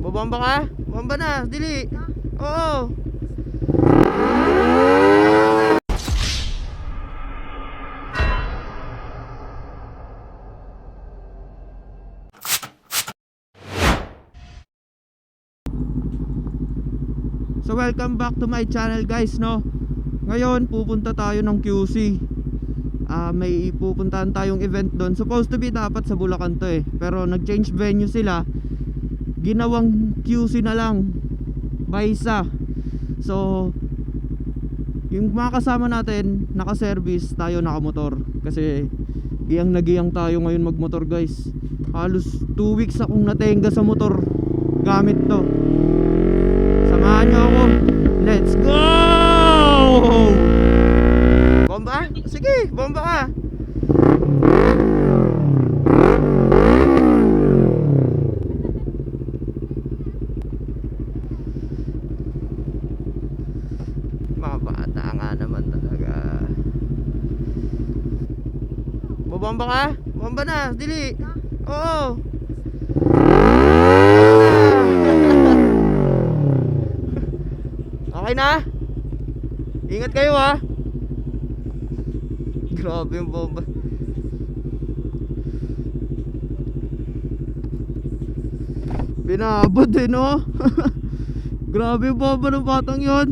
Babamba ka? Babamba na, dili. Oo. So welcome back to my channel guys, no. Ngayon pupunta tayo ng QC. May pupuntahan tayong event doon. Supposed to be dapat sa Bulacan to eh, pero nag-change venue sila. Ginawang QC na lang, Baisa. So yung mga kasama natin naka-service, tayo naka-motor. Kasi giyang nagiyang tayo ngayon magmotor guys. Halos 2 weeks akong natenga sa motor gamit to. Samahan nyo ako. Let's go! Bomba? Sige, bomba ka. Mga bata nga naman talaga. Bobomba ka? Bomba na, dili. Oo. Okay na? Ingat kayo ha. Grabe yung bomba. Binabod eh no. Grabe yung bomba ng batang yon.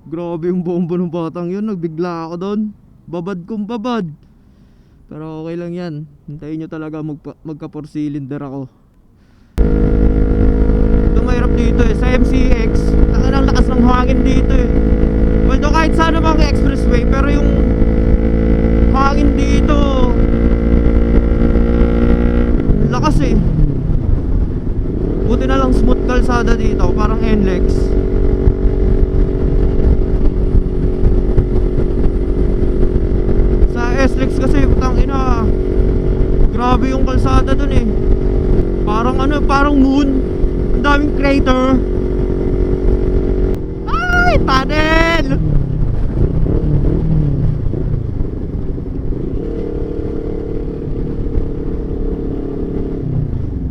Grabe yung bomba ng batang yun. Nagbigla ako doon. Babad kong babad. Pero okay lang yan. Hintayin nyo talaga magka 4 cylinder ako. Mahirap dito eh, sa MCX ang lakas ng hangin dito eh. Although kahit sana mga expressway, pero yung hangin dito lakas eh. Buti na lang smooth kalsada dito, parang NLEX. Sa SLEX kasi putang ina, grabe yung kalsada dun eh. Parang ano, parang moon. Daming crater. Ay, tunnel.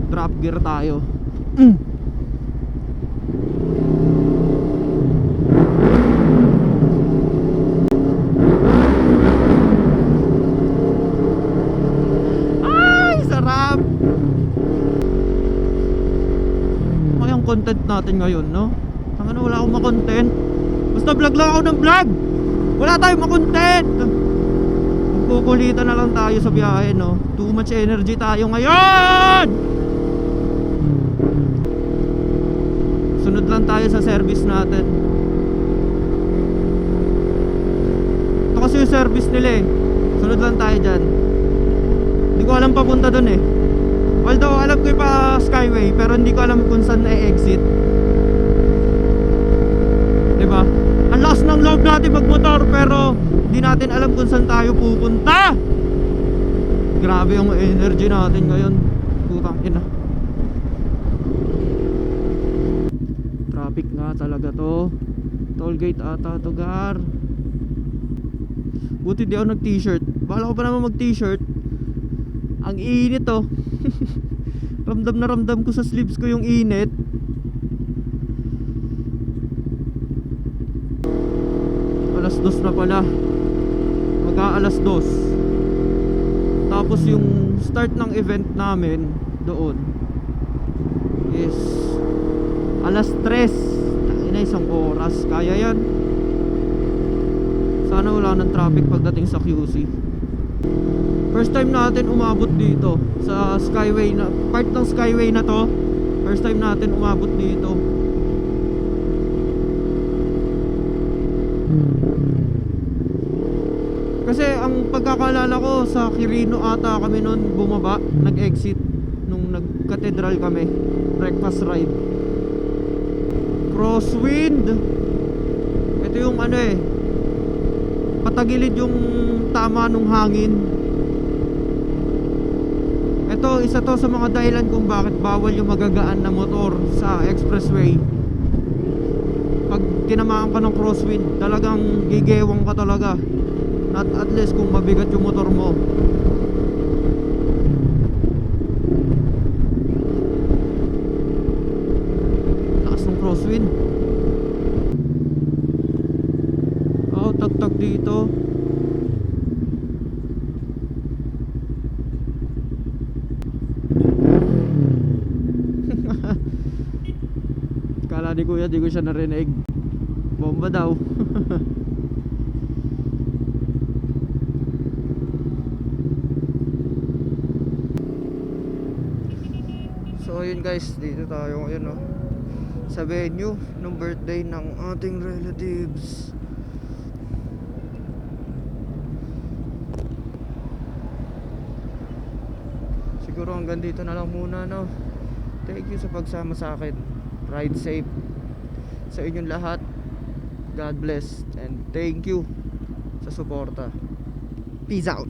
Drop gear tayo. Ay, sarap. Content natin ngayon, no? Tanga na, wala akong makontent. Basta vlog lang ako ng vlog. Wala tayong makontent. Magkukulitan na lang tayo sa biyahe, no? Too much energy tayo ngayon. Sunod lang tayo sa service natin. Ito kasi yung service nila eh. Sunod lang tayo dyan. Hindi ko alam papunta dun eh. Although alam ko yung pa Skyway, pero hindi ko alam kung saan na-exit. Diba? Ang lakas ng loob natin magmotor, pero hindi natin alam kung saan tayo pupunta. Grabe yung energy natin ngayon. Putang ina. Traffic nga talaga to. Tollgate ata to, gar. Buti di ako nag-t-shirt. Bala ko pa naman mag-t-shirt. Ang init to. Ramdam na ramdam ko sa sleeves ko yung init. Alas 2 na pala. Mag-aalas 2. Tapos yung start ng event namin doon is alas 3. Ina, isang oras. Kaya yan. Sana wala ng traffic pagdating sa QC. First time natin umabot dito sa Skyway, na part ng Skyway na to. First time natin umabot dito. Kasi ang pagkakalala ko sa Quirino ata kami noon bumaba, nag-exit nung nag-cathedral kami. Breakfast ride. Crosswind. Ito yung ano eh, patagilid yung tama nung hangin. Ito, isa to sa mga dahilan kung bakit bawal yung magagaan na motor sa expressway. Pag tinamaan ka ng crosswind, talagang gigewang ka talaga. Not at least kung mabigat yung motor mo. oh. Kala ni kuya di ko siya narinig. Bomba daw. So ayun guys, dito tayo ngayon no, sa venue ng birthday ng ating relatives. Siguro hanggang dito na lang muna no. Thank you sa pagsama sa akin. Ride safe sa inyong lahat. God bless and thank you sa suporta. Peace out.